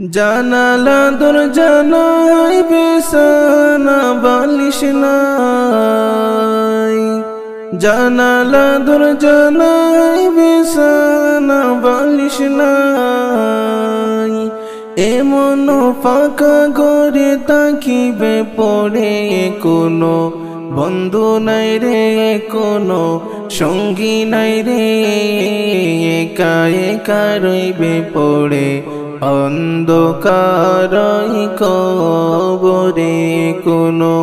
জানালা দরজা নাই, বিছানা বালিশ নাই। জানালা দরজা নাই, বিছানা বালিশ নাই। এমন ফাঁকা ঘরে তাকিবে পড়ে, কোনো বন্ধু নাই রে, কোনো সঙ্গী নাই রে। একা একা রইবে পড়ে অন্ধকারই কবরে, কোনো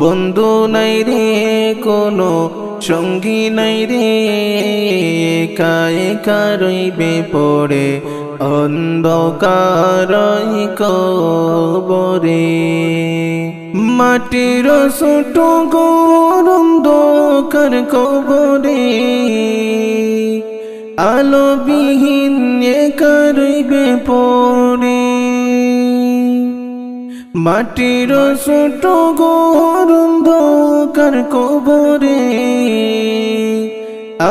বন্ধু নাই রে, কোনো সঙ্গী নাই রে। একা একা রইবে পড়ে অন্ধকারই কবরে। মাটির ছোট ঘর অন্ধকার কবরে, আলো বিহীন একা রইবে পড়ে। মাটির ছোট ঘর অন্ধকার কবরে,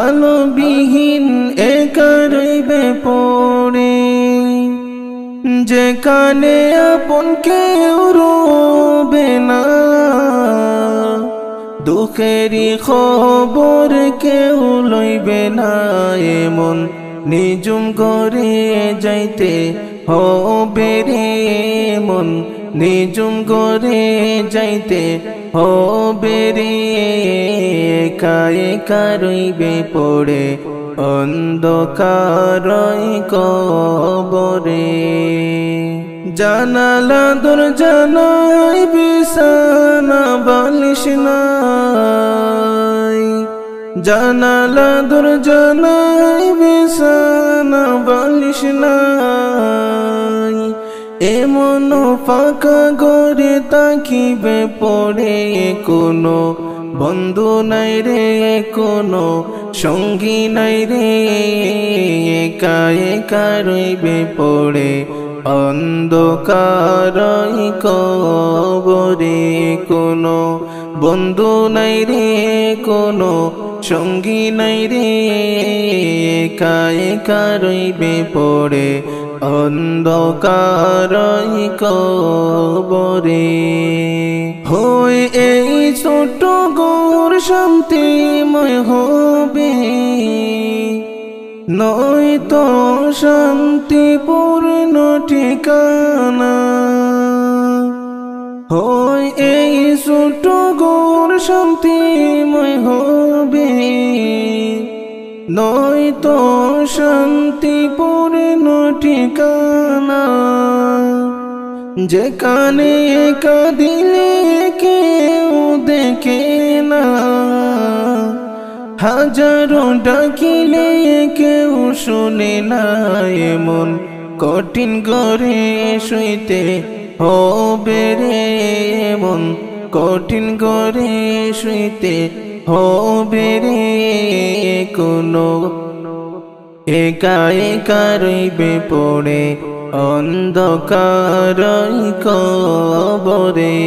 আলো বিহীন একা রইবে পড়ে। যেখানে আপন কেউ রবে না, দুঃখেরই খবর কেউ লইবে না। এমন নিজুম ঘরে যাইতে হবে রে, মন নিজুম ঘরে যাইতে হবে রে। একা একা রইবে পড়ে অন্ধকারই কবরে। জানালা দরজা নাই, বিছানা বালিশ নাই। জানালা দরজা নাই, বিছানা বালিশ নাই। এমন ফাঁকা ঘরে তাকিবে পড়ে, কোনো বন্ধু নাই রে, কোনো সঙ্গী নাই রে। একা একা রইবে পড়ে অন্ধকারই কবরে, কোনো বন্ধু নাই রে, কোনো সঙ্গী নাই রে। একা একা রইবে পড়ে অন্ধকারই কবরে। হয় এই ছোট ঘর শান্তিময় হবে, নয়তো শান্তিপূর্ণ ঠিকানা। হয় এই ছোট ঘর শান্তিময় হবে, নয়তো শান্তিপূর্ণ ঠিকানা। যেখানে একা দিলে কেউ দেখে না, হাজারো ডাকিলে কেউ শুনে না। এমন কঠিন ঘরে শুইতে হবে রে, এমন কঠিন ঘরে শুইতে হবে রে। কোনো একা একা রইবে পড়ে অন্ধকারই কবরে।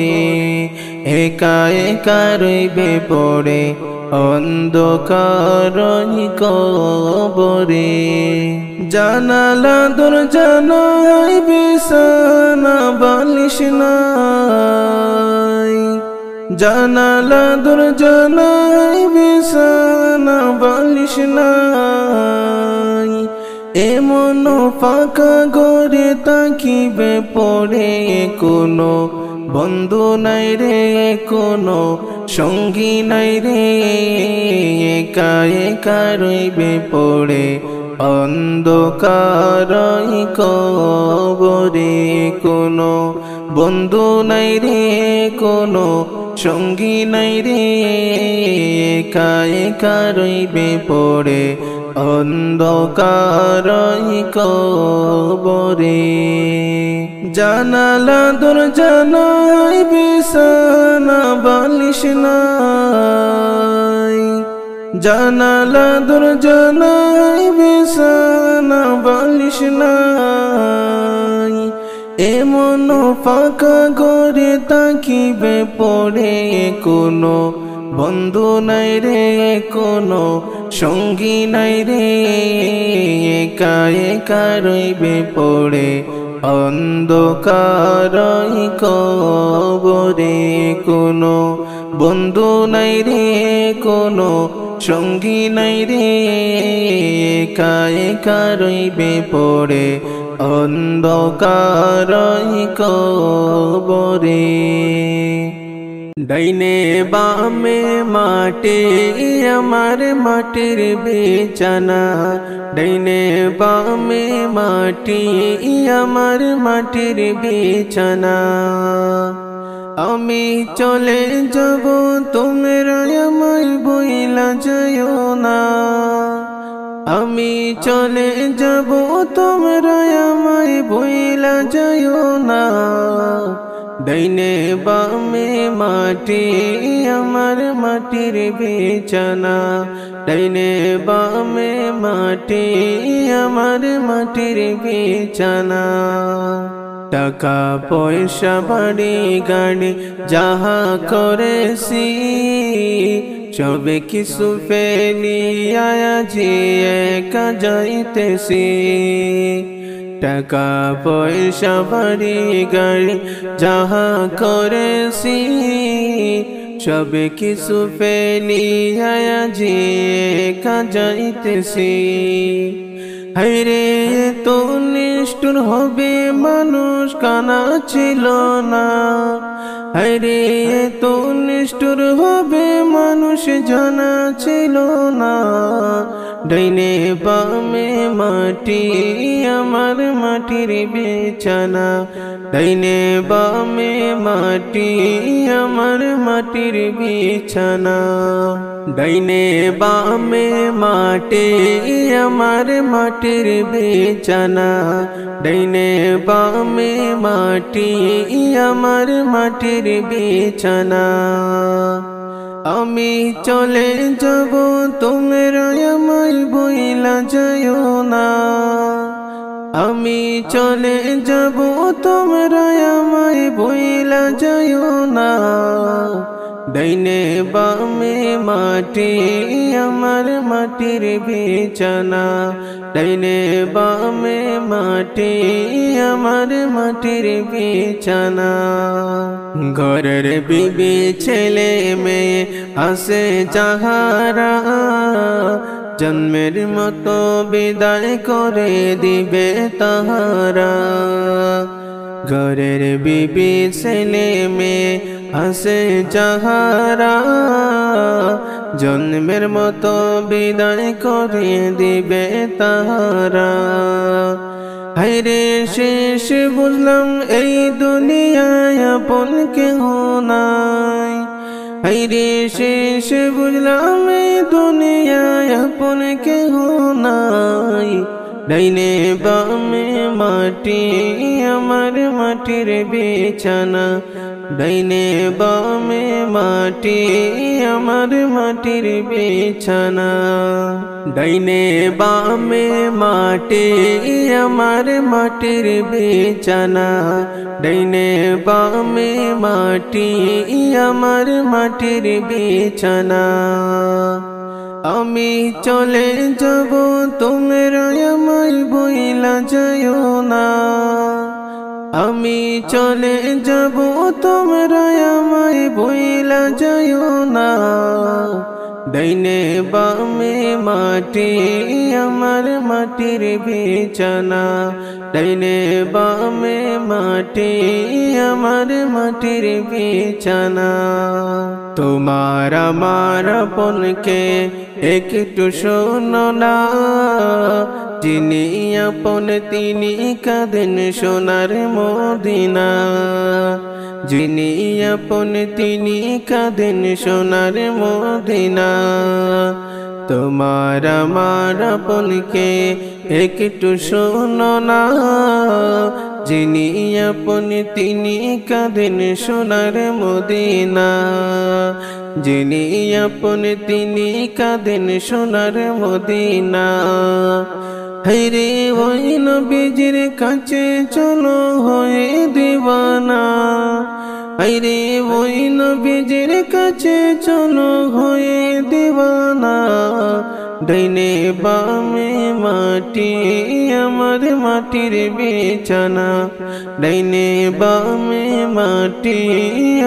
একা একা রইবে পড়ে অন্ধকারই কবরে। জানালা দরজা নাই, বিছানা বালিশ নাই। জানালা দরজা নাই, বিছানা বালিশ নাই। এমন ফাঁকা ঘরে তাকিবে পড়ে, কোনো বন্ধু নাই রে, কোনো সঙ্গী নাই রে। একা একা রইবে পড়ে অন্ধকারই কবরে, কোনো বন্ধু নাই রে, কোনো সঙ্গী নাই রে। একা একা রইবে পড়ে অন্ধকারই কবরে। জানালা দরজা নাই, বিছানা বালিশ নাই। জানালা দরজা নাই, বিছানা বালিশ নাই। এমন ফাঁকা ঘরে তাকিবে পড়ে, কোনো বন্ধু নাই রে, কোনো সঙ্গী নাই রে। একা একা রইবে পড়ে অন্ধকারই কবরে কোনো বন্ধু নাই রে, কোনো সঙ্গী নাই রে, একা একা রইবে পড়ে অন্ধকারই কবরে। ডাইনে বামে মাটি আমার মাটির বিছানা, ডাইনে বামে মাটি আমার মাটির বিছানা। আমি চলে যাব তোমরা আমায় বইলা যাইও না, আমি চলে যাব তোমরা আমায় বইলা যাইও না। ডাইনে বামে মাটি আমার মাটির বিছানা, ডাইনে বামে মাটি আমার মাটির বিছানা। টাকা পয়সা বাড়ি গাড়ি যাহা করেছি সবে কিছু ফেলিয়া আজি একা যাইতেছি। টাকা পয়সা বাড়ি গাড়ি যাহা করেছি সবে কিছু ফেলিয়া আজি একা যাইতেছি। হায়রে তো নিষ্ঠুর হবে মানুষ কানা ছিল না, হায়রে তো নিষ্ঠুর হবে মানুষ জানা ছিল না। ডাইনে বামে মাটি আমার মাটির বিছানা, ডাইনে বামে মাটি আমার মাটির বিছানা। ডাইনে বামে মাটি আমার মাটির বিছানা, ডাইনে বামে মাটি আমার মাটির বিছানা। আমি চলে যাব তোমরা আমায় বইলা যাইও না, আমি চলে যাব তোমরা আমায় বইলা যাইও না। ডাইনে বামে মাটি আমার মাটির বিছানা, ডাইনে বামে মাটি আমার মাটির বিছানা। ঘরের বিবি ছেলে মেয়ে আসে যাহারা জন্মের মতো বিদায় করে দিবে তাহারা। ঘরের বিবি ছেলে মেয়ে আসে যাহারা জন্মের মতো বিদায় করে দিবে তাহারা। হায়রে শেষ বুঝলাম এই দুনিয়ায় আপন কেহ নাই, হায়রে শেষ বুঝলাম এই দুনিয়ায় আপন কেহ নাই। ডাইনে বামে মাটি আমার মাটির বিছানা, ডাইনে বামে মাটি আমার মাটির বিছানা। ডাইনে বামে মাটি আমার মাটির বিছানা, ডাইনে বামে মাটি আমার মাটির বিছানা। আমি চলে যাব তোমরা আমায় বইলা যাইও না, আমি চলে যাব তোমরা আমায় বইলা যাইও না। ডাইনে বামে মাটি আমার মাটির বিছানা, ডাইনে বামে মাটি আমার মাটির বিছানা। তোমার আমার আপনকে একটু শোনো না, যিনি আপন তিনি কাঁদেন সোনার মদিনা, যিনি আপন তিনি কাঁদেন সোনার মদিনা। তোমার আমার আপনকে একটু শোনো না, যিনি আপন তিনি কাঁদেন সোনার মদিনা, যিনি আপন তিনি কাঁদেন সোনার মদিনা। হায়রে ওই নবীজির কাছে চলো হয়ে দিওয়ানা, হায়রে ওই নবীজির কাছে চলো হয়ে দিওয়ানা। ডাইনে বামে মাটি আমার মাটির বিছানা ডাইনে বামে মাটি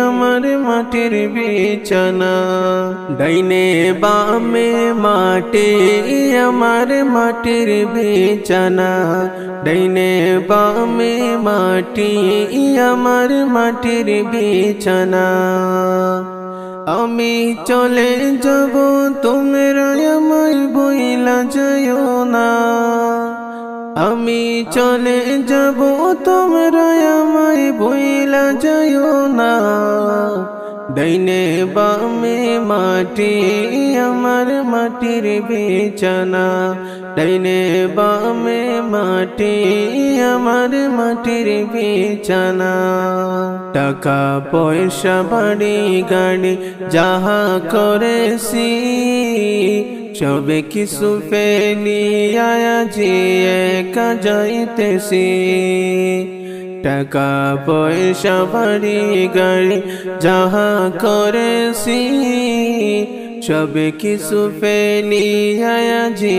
আমার মাটির বিছানা ডাইনে বামে মাটি আমার মাটির বিছানা ডাইনে বামে মাটি আমার মাটির বিছানা আমি চলে যাব তোমরা আমায় বইলা যাইও না আমি চলে যাব তোমরা আমায় বইলা যাইও না ডাইনে বামে মাটি আমার মাটির বিছানা ডাইনে বামে মাটি আমার মাটির বিছানা টাকা পয়সা বাড়ি গাড়ি যাহা করেছি সবে কিছু ফেলিয়া যে একা যাইতেছি টাকা পয়সা বাড়ি গাড়ি যাহা করেছি সবে কিছু ফেলিয়া যে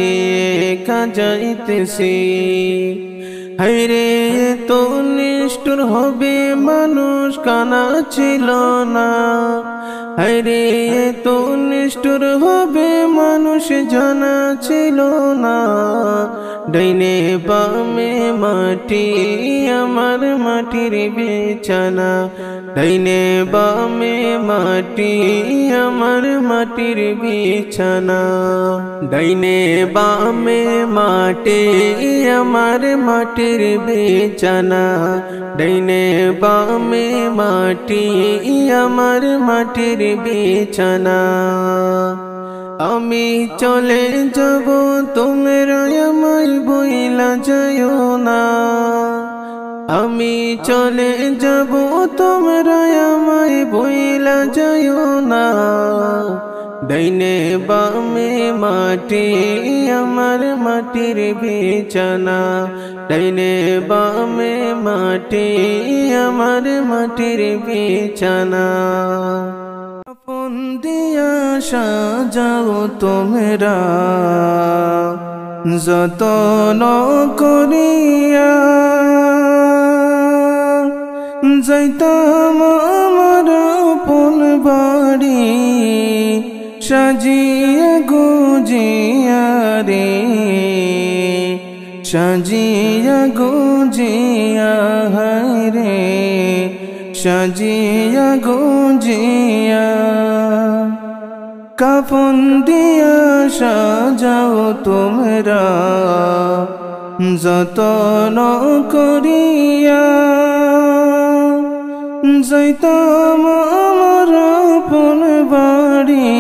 একা যাইতেছি হায়রে তো নিষ্ঠুর হবে মানুষ কানা ছিল না হায়রে তো নিষ্ঠুর হবে মানুষ জানা ছিল না ডাইনে বামে মাটি আমার মাটির বিছানা ডাইনে বামে মাটি আমার মাটির বিছানা ডাইনে বামে মাটি আমার মাটির বিছানা ডাইনে বামে মাটি আমার মাটির বিছানা আমি চলে যাব তোমরা আমায় বইলা যাইও না আমি চলে যাব তোমরা আমায় বইলা যাইও না ডাইনে বামে মাটি আমার মাটির বিছানা ডাইনে বামে মাটি আমার মাটির বিছানা আপন দিয়া সাজাও তোমরা যতন করিয়া যাইতাম আমার আপন বাড়ি সাজিয়া গুজিয়া রে সাজিয়া গুজিয়া রে সাজিয়া গুজিয়া কাফন দিয়া সাজাও তোমরা যতন করিয়া যাইতাম আমার আপন বাড়ি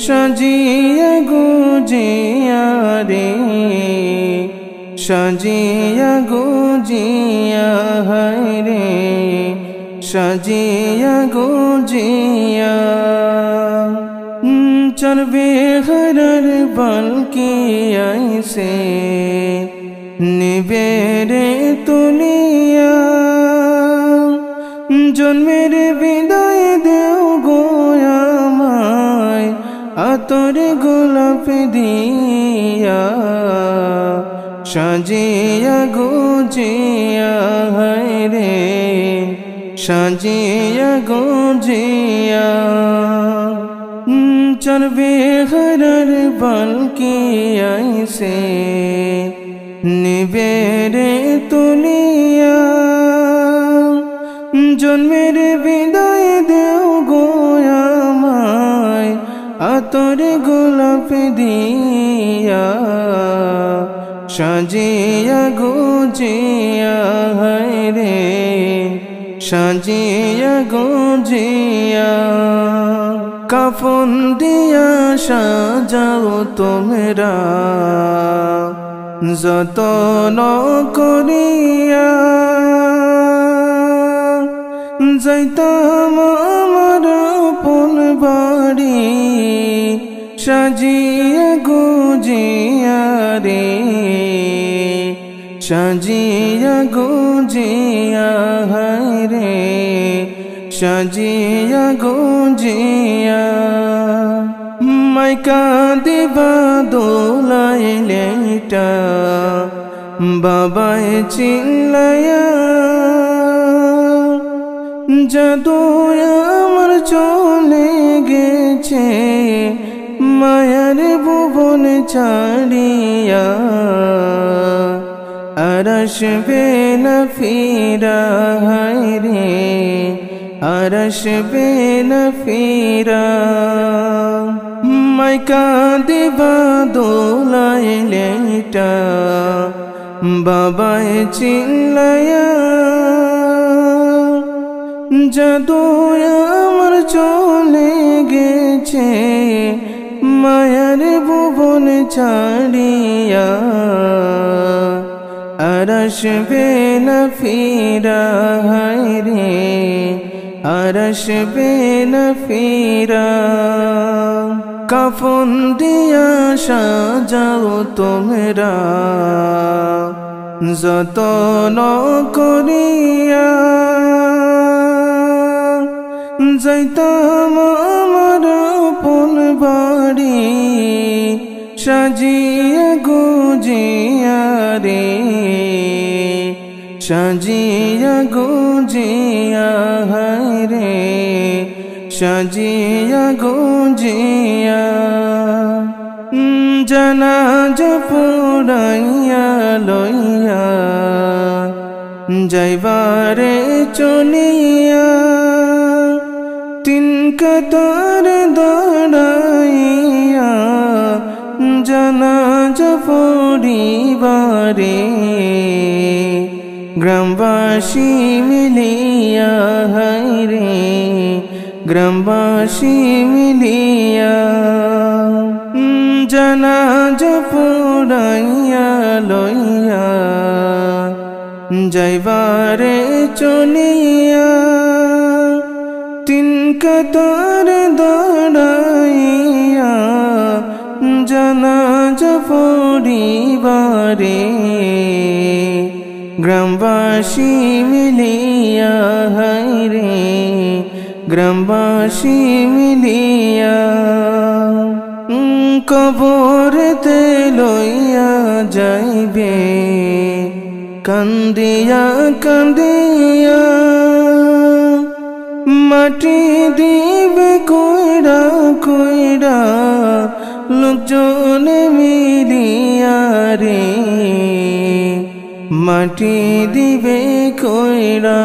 সাজিয়া গুজিয়া রে সাজিয়া গুজিয়া রে সাজিয়া গুজিয়া চরবে হরর বলকি আইসে নিবেরে তুলিয়া জন্মের বিদায় দেও গো আমায় আতর গোলাপ দিয়া সাজিয়া গুজিয়া রে সাজিয়া গুজিয়া চরবে হরর বলকি আইসে নিবেরে তুলিয়া জন্মের বিদায় দেও গো আমায় আতর গোলাপ দিয়া সাজিয়া গুজিয়া রে সাজিয়া গুজিয়া কাফন দিয়া সাজাও তোমরা যতন করিয়া যাইতাম আমার আপন বাড়ি সাজিয়া গুজিয়া রে সাজিয়া গুজিয়া রে সাজিয়া গুজিয়া মাই মাইকা দিবা দোলাইলেটা বাবাই চিল্লায়া জাদু আমার চলে গেছে মায়ার ভুবন ছাড়িয়া আর আসবে না ফিরা রে আর আসবে না ফিরা মাইকা দিবা দোলাইলেটা বাবাই চিল্লায়া জাদু আমার চলে গেছে মায়ার ভুবন ছাড়িয়া আর আসবে না ফিরা রে আর আসবে না ফিরা কাফন দিয়া সাজাও তোমরা যতন করিয়া যাইতাম আমার আপন বাড়ি সাজিয়া গুজিয়া রে সাজিয়া গুজিয়া রে সাজিয়া গুজিয়া জানাজা পুরাইয়া লইয়া যাইবারে চলিয়া তিন কাতার দাঁড়াইয়া জানাজা পড়িবারে গ্রামবাসী মিলিয়া রে গ্রামবাসী মিলিয়া জানাজা পুরাইয়া লইয়া যাইবারে চলিয়া তিন কাতার দাঁড়াইয়া জানাজা পড়িবারে গ্রামবাসী মিলিয়া রে গ্রামবাসী মিলিয়া কবরেতে লইয়া যাইবে কান্দিয়া কান্দিয়া মাটি দিবে কইরা কইরা লোকজনে মিলিয়া রে মাটি দিবে কইরা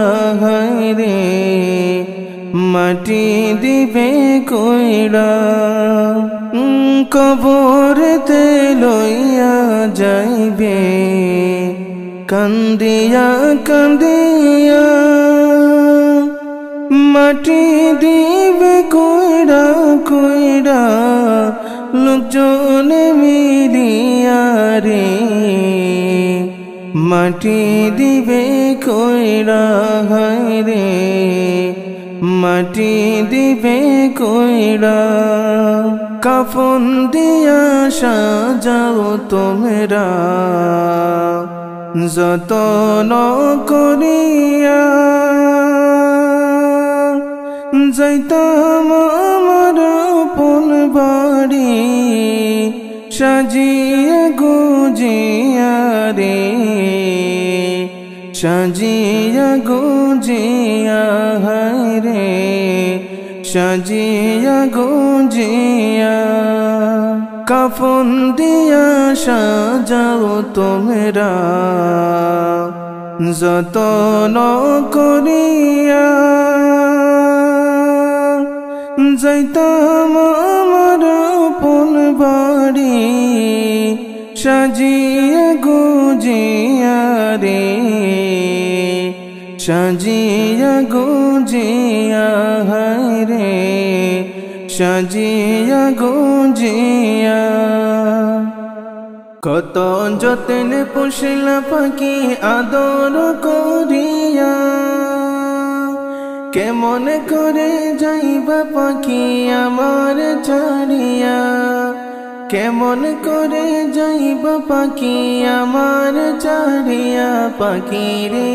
রে মাটি দিবে কইরা কবরেতে লইয়া যাইবে কান্দিয়া কান্দিয়া মাটি দিবে কইরা কইরা লোকজনে মিলিয়া রে মাটি দিবে কইরা রে মাটি দিবে কইরা কাফন দিয়া সাজাও তোমরা যতন করিয়া যাইতাম আমার আপন বাড়ি সাজিয়া গুজিয়া রে সাজিয়া গুজিয়া রে সাজিয়া গুজিয়া কাফন দিয়া সাজাও তোমরা যতন করিয়া যাইতাম আমার আপন বাড়ি সাজিয়া গুজিয়া রে সাজিয়া গুজিয়া রে সাজিয়া গুজিয়া কত যতন পুষলা পাখি আদর করিয়া কেমন করে যাইবা পাখি আমার ছাড়িয়া কেমন করে যাইবা পাখি আমার ছাড়িয়া পাখি রে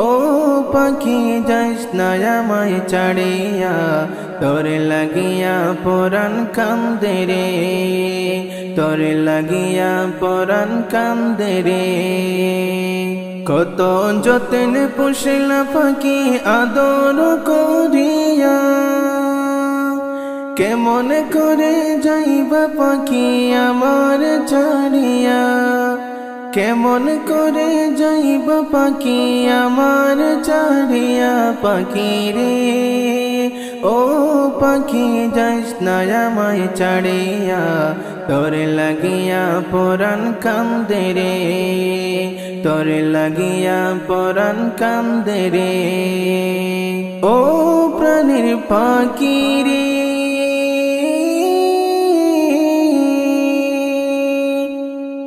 ও পাখি যাইস না আমায় ছাড়িয়া, তোরে লাগিয়া পরাণ কান্দে রে, তোরে লাগিয়া পরাণ কান্দে রে। কত যতন পুষলা পাখি আদর করিয়া, কেমন করে যাইবা পাখি আমার ছাড়িয়া, কেমন করে যাইবা পাখি আমার ছাড়িয়া। পাখি রে ও পাখি যাইস না আমায় ছাড়িয়া, তোরে লাগিয়া পরাণ কান্দে রে, তোরে লাগিয়া পরাণ কান্দে রে। ও প্রাণের পাখি রে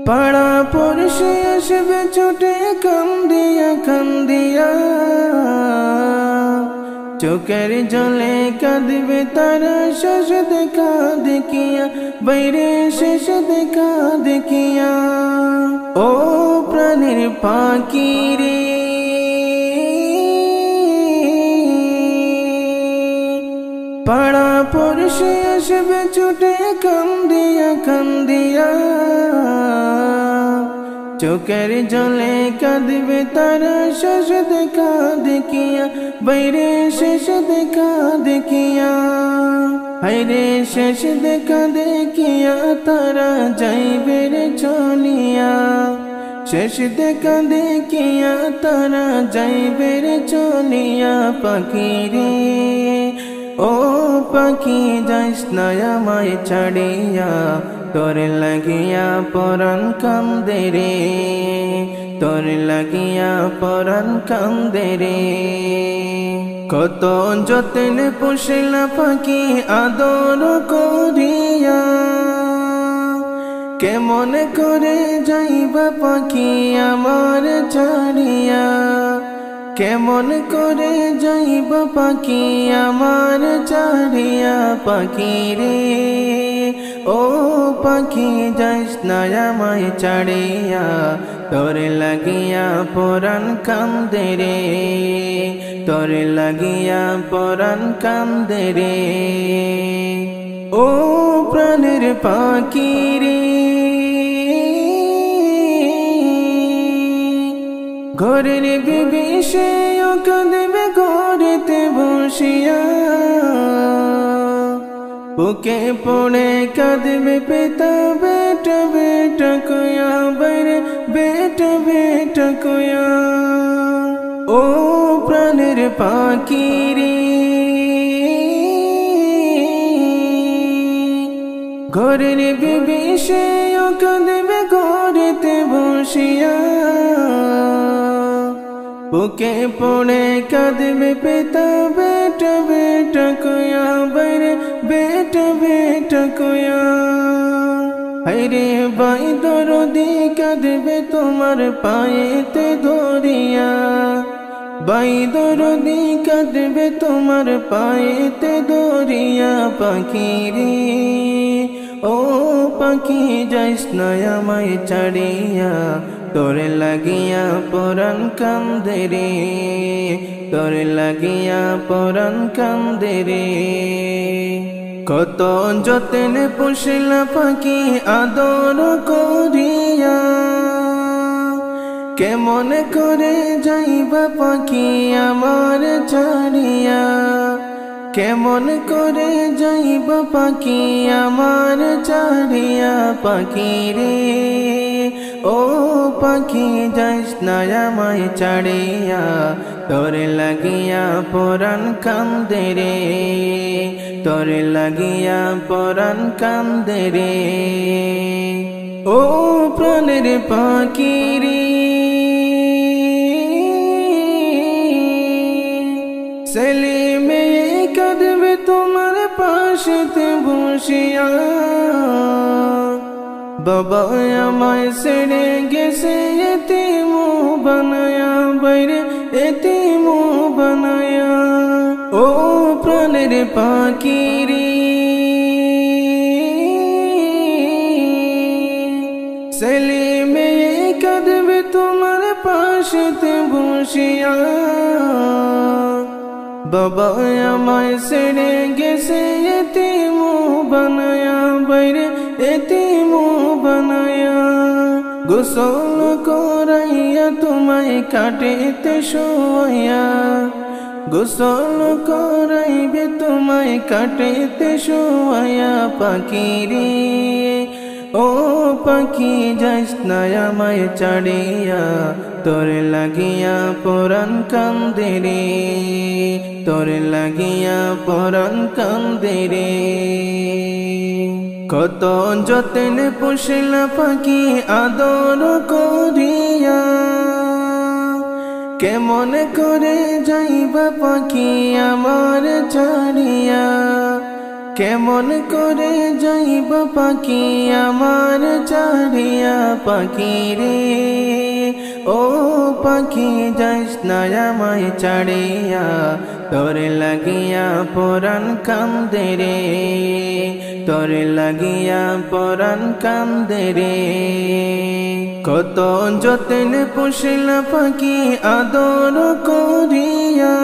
পাড়া পড়শি আসবে ছুটে কান্দিয়া কান্দিয়া, চোখের জলে কাঁদবে তারা শেষ দেখা দেখিয়া, বাইরে শেষ দেখা দেখিয়া। ও প্রাণের পাখি রে পাড়া পড়শি আসবে ছুটে কান্দিয়া কান্দিয়া, চোখের জলে কাঁদবে তারা শেষ দেখা দেখিয়া, বাইরে শেষ দেখা দেখিয়া। হায়রে শেষ দেখা দেখিয়া তারা যাইবে রে চলিয়া, শেষ দেখা দেখিয়া তারা যাইবে রে চলিয়া। পাখি রে ও পাখি যাইস না আমায় ছাড়িয়া, তোরে লাগিয়া পরাণ কান্দে রে, তোরে লাগিয়া পরাণ কান্দে রে। কত যতন পুষলা পাখি আদর করিয়া, কেমন করে যাইবা পাখি আমার ছাড়িয়া, কেমন করে যাইবা পাখি আমার ছাড়িয়া। পাখি রে ও পাখি যাইস না আমায় ছাড়িয়া, তোরে লাগিয়া পরাণ কান্দে রে, তোরে লাগিয়া পরাণ কান্দে রে। ও প্রাণের পাখি রে ঘরের বিবি সে কাঁদবে ঘরেতে বসিয়া, বুকে পড়ে কাঁদবে পিতা বেটা বেটা কয়া, বাইরে বেটা বেটা কয়া। ও প্রাণের পাখি রে ঘরের বিবি সে কাঁদবে ঘরেতে বসিয়া, বুকে পড়ে কাঁদবে পিতা বেটা বেটা কয়া, বাইরে বেটা বেটা কয়া। হায়রে বাই দরদি কাঁদবে তোমার পায়েতে ধরিয়া, বাই দরদি কাঁদবে তোমার পায়েতে ধরিয়া। পাখি রে ও পাখি যাইস না আমায় ছাড়িয়া, তোরে লাগিয়া পরাণ কান্দে রে, তোরে লাগিয়া পরাণ কান্দে রে। কত যতন পুষলা পাখি আদর করিয়া, কেমন করে যাইবা পাখি আমার ছাড়িয়া, কেমন করে যাইবা পাখি আমার ছাড়িয়া। পাখি রে ও পাখি যাইস না আমায় ছাড়িয়া, তোরে লাগিয়া পরাণ কান্দে রে, তোরে লাগিয়া পরাণ কান্দে রে। ও প্রাণের পাখি রে ছেলে মেয়ে কাঁদবে তোমার পাশেতে বসিয়া, বাবা আমায় ছেড়ে গেছে এতিম বানায়া, বাইরে এতিম বানায়া। ও প্রাণের পাখি রে ছেলে মেয়ে কাঁদবে তোমার পাশেতে বসিয়া, বাবা আমায় ছেড়ে গেছে এতিম বানায়া বাইরে এতিম বানায়া গোসল করাইয়া তোমায় কাটিতে শোয়া গোসল করাইবে তোমায় কাটিতে শোয়া পাখি রে ও পাখি যাইস না আমায় ছাড়িয়া তোর লাগিয়া পরাণ কান্দে রে তোর লাগিয়া পরাণ কান্দে রে কত যতনে পুষলা পাখি আদর করিয়া কেমন করে যাইবা পাখি আমার ছাড়িয়া কেমন করে যাইবা পাখি আমার ছাড়িয়া পাখি রে ও পাখি যাইস না আমায় ছাড়িয়া তোর লাগিয়া পরাণ কান্দে রে তোর লাগিয়া পরাণ কান্দে রে কত যতন পুষলা পাখি আদর করিয়া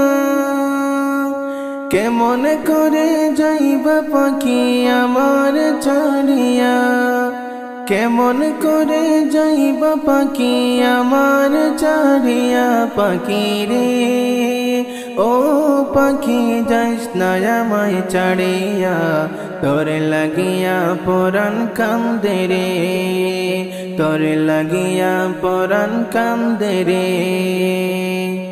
কেমন করে যাইবা পাখি আমার ছাড়িয়া কেমন করে যাইবা পাখি আমার ছাড়িয়া পাখি রে ও পাখি যাইস না আমায় ছাড়িয়া তোর লাগিয়া পরাণ কান্দে রে তোর লাগিয়া পরাণ কান্দে রে।